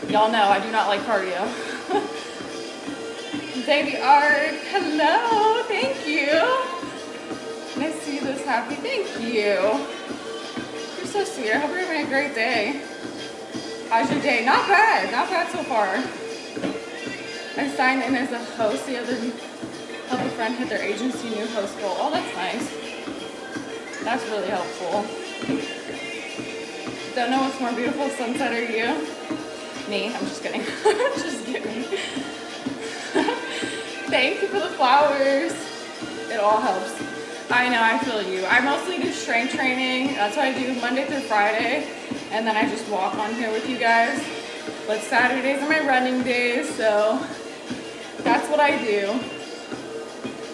y'all know I do not like cardio. Baby Art, hello, thank you. Nice to see you this happy, thank you. You're so sweet, I hope you're having a great day. How's your day? Not bad so far. I signed in as a host the other, help a friend hit their agency new host goal. Oh, that's nice. That's really helpful. Don't know what's more beautiful, sunset or you? Me, I'm just kidding. Just kidding. Thank you for the flowers. It all helps. I know, I feel you. I mostly do strength training. That's what I do Monday through Friday. And then I just walk on here with you guys. But Saturdays are my running days, so that's what I do.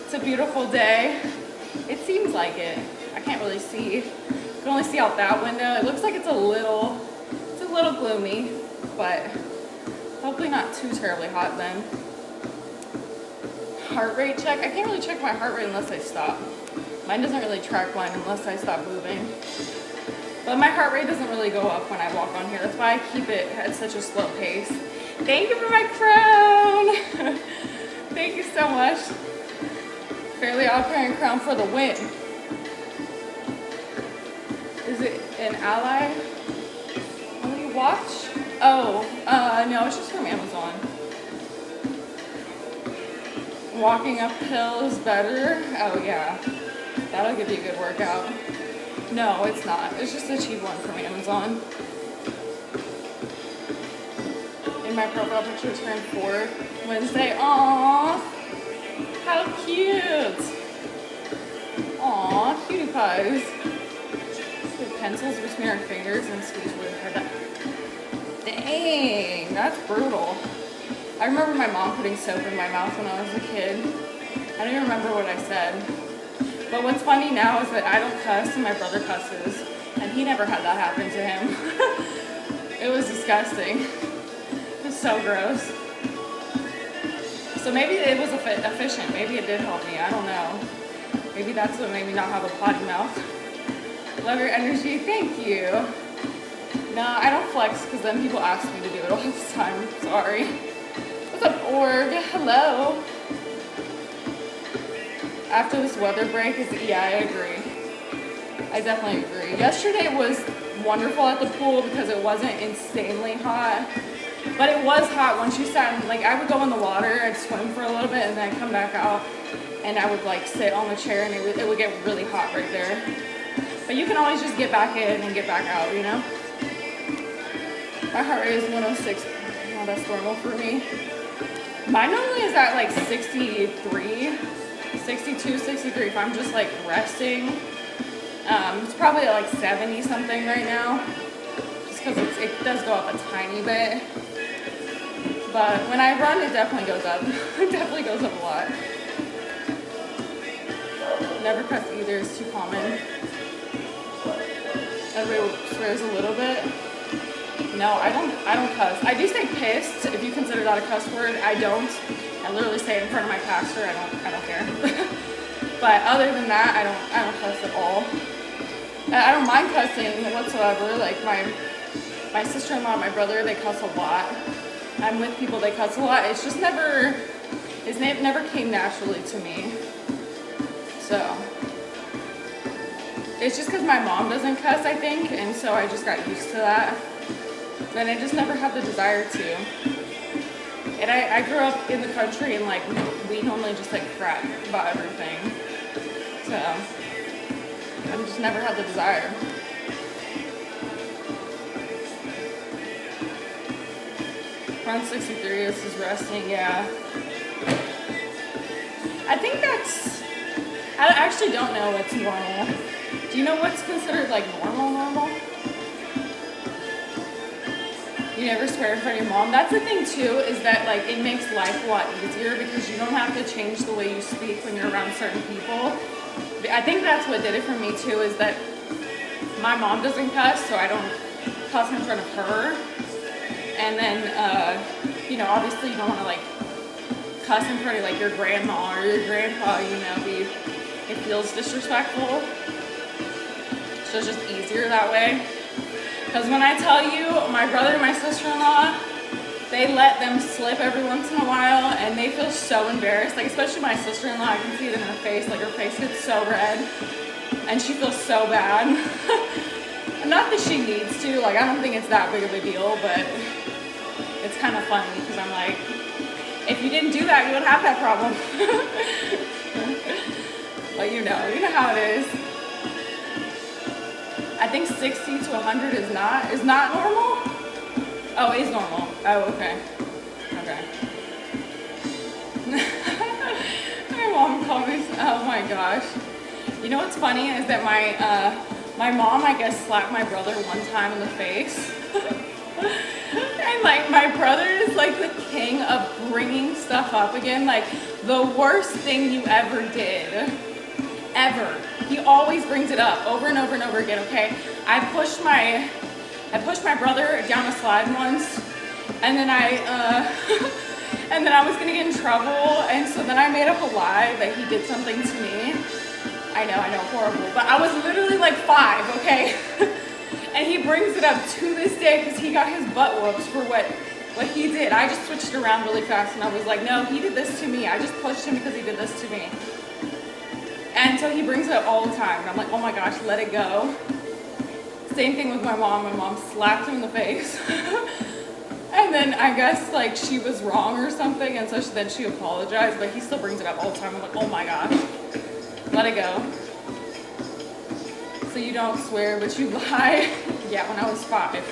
It's a beautiful day. It seems like it. I can't really see. You can only see out that window. It looks like it's a little gloomy, but hopefully not too terribly hot then. Heart rate check. I can't really check my heart rate unless I stop. Mine doesn't really track mine unless I stop moving. But my heart rate doesn't really go up when I walk on here. That's why I keep it at such a slow pace. Thank you for my crown. Thank you so much. Fairly Odd Parent crown for the win. Is it an ally? Will you watch? Oh, no, it's just from Amazon. Walking uphill is better. Oh yeah, that'll give you a good workout. No, it's not. It's just a cheap one from Amazon. In my profile picture, turned 4 Wednesday. Aww, how cute. Aww, cutie pies. With pencils between our fingers and squeeze with her. Dang, that's brutal. I remember my mom putting soap in my mouth when I was a kid. I don't even remember what I said. But what's funny now is that I don't cuss and my brother cusses. And he never had that happen to him. It was disgusting. It was so gross. So maybe it was efficient. Maybe it did help me. I don't know. Maybe that's what made me not have a potty mouth. Love your energy. Thank you. No, I don't flex because then people ask me to do it all the time. Sorry. What's up, Org? Hello. After this weather break, yeah, I agree. I definitely agree. Yesterday was wonderful at the pool because it wasn't insanely hot, but it was hot once you sat in, like I would go in the water, I'd swim for a little bit and then I'd come back out and I would like sit on the chair and it would get really hot right there. But you can always just get back in and get back out, you know? My heart rate is 106. Oh, that's normal for me. Mine normally is at like 63, 62, 63 if I'm just like resting. It's probably at like 70 something right now. because it does go up a tiny bit. But when I run, it definitely goes up. It definitely goes up a lot. Never cuss either is too common. Everybody swears a little bit. No, I don't cuss. I do say pissed, if you consider that a cuss word. I don't. I literally say it in front of my pastor. I don't care. But other than that, I don't cuss at all. I don't mind cussing whatsoever. Like my sister-in-law and my brother, they cuss a lot. I'm with people that cuss a lot. It's just never came naturally to me. So it's just because my mom doesn't cuss, I think, and so I just got used to that. And I just never had the desire to. And I grew up in the country, and like we normally just like crap about everything. So I just never had the desire. Around 63, this is resting, yeah. I think I actually don't know what's normal. Do you know what's considered like normal? You never swear in front of your mom. That's the thing too, is that like it makes life a lot easier because you don't have to change the way you speak when you're around certain people. I think that's what did it for me too, is that my mom doesn't cuss, so I don't cuss in front of her. And then, you know, obviously you don't want to like cuss in front of like your grandma or your grandpa, you know, it feels disrespectful. So it's just easier that way. Because when I tell you, my brother and my sister-in-law, they let them slip every once in a while, and they feel so embarrassed. Like, especially my sister-in-law, I can see it in her face. Like, her face gets so red, and she feels so bad. Not that she needs to. Like, I don't think it's that big of a deal, but it's kind of funny because I'm like, if you didn't do that, you would have that problem. But you know how it is. I think 60 to 100 is not normal. Oh, it is normal. Oh, okay. My mom called me. Oh my gosh. You know what's funny is that my mom, I guess, slapped my brother one time in the face. And like my brother is like the king of bringing stuff up again. Like the worst thing you ever did. Ever. He always brings it up over and over and over again, okay? I pushed my brother down a slide once, and then and then I was gonna get in trouble, and so then I made up a lie that he did something to me. I know, horrible, but I was literally like 5, okay? And he brings it up to this day because he got his butt whooped for what he did. I just switched it around really fast, and I was like, no, he did this to me. I just pushed him because he did this to me. And so he brings it up all the time, and I'm like, oh my gosh, let it go. Same thing with my mom. My mom slapped him in the face. And then I guess like she was wrong or something, and so then she apologized, but he still brings it up all the time. I'm like, oh my gosh, let it go. So you don't swear, but you lie. Yeah, when I was 5,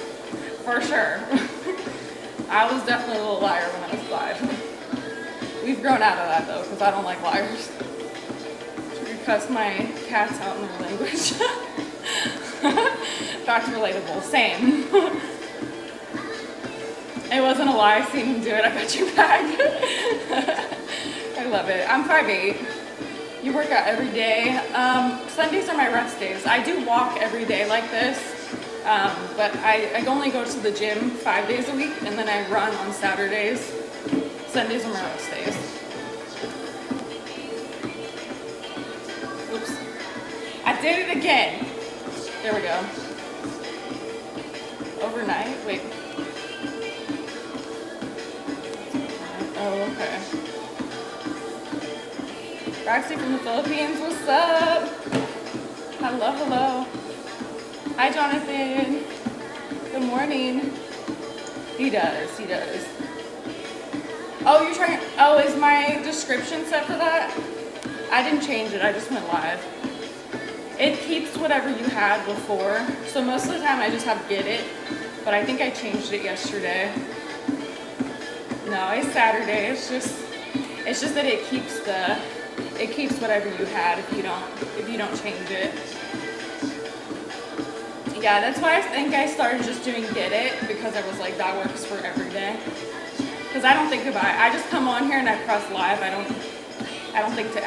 for sure. I was definitely a little liar when I was 5. We've grown out of that though, because I don't like liars. Cuss my cats out in their language. That's relatable. Same. It wasn't a lie. I seen him do it. I got your back. I love it. I'm 5'8". You work out every day. Sundays are my rest days. I do walk every day like this, but I only go to the gym 5 days a week, and then I run on Saturdays. Sundays are my rest days. Oops. I did it again. There we go. Overnight? Wait. Oh, okay. Roxy from the Philippines, what's up? Hello. Hi, Jonathan. Good morning. He does. Oh, you're trying, oh, is my description set for that? I didn't change it, I just went live. It keeps whatever you had before, so most of the time I just have get it, but I think I changed it yesterday. No, it's Saturday. It's just that it keeps whatever you had if you don't change it. Yeah, that's why I think I started just doing Get It, because I was like, that works for every day. Because I don't think about it. I just come on here and I press live. I don't think to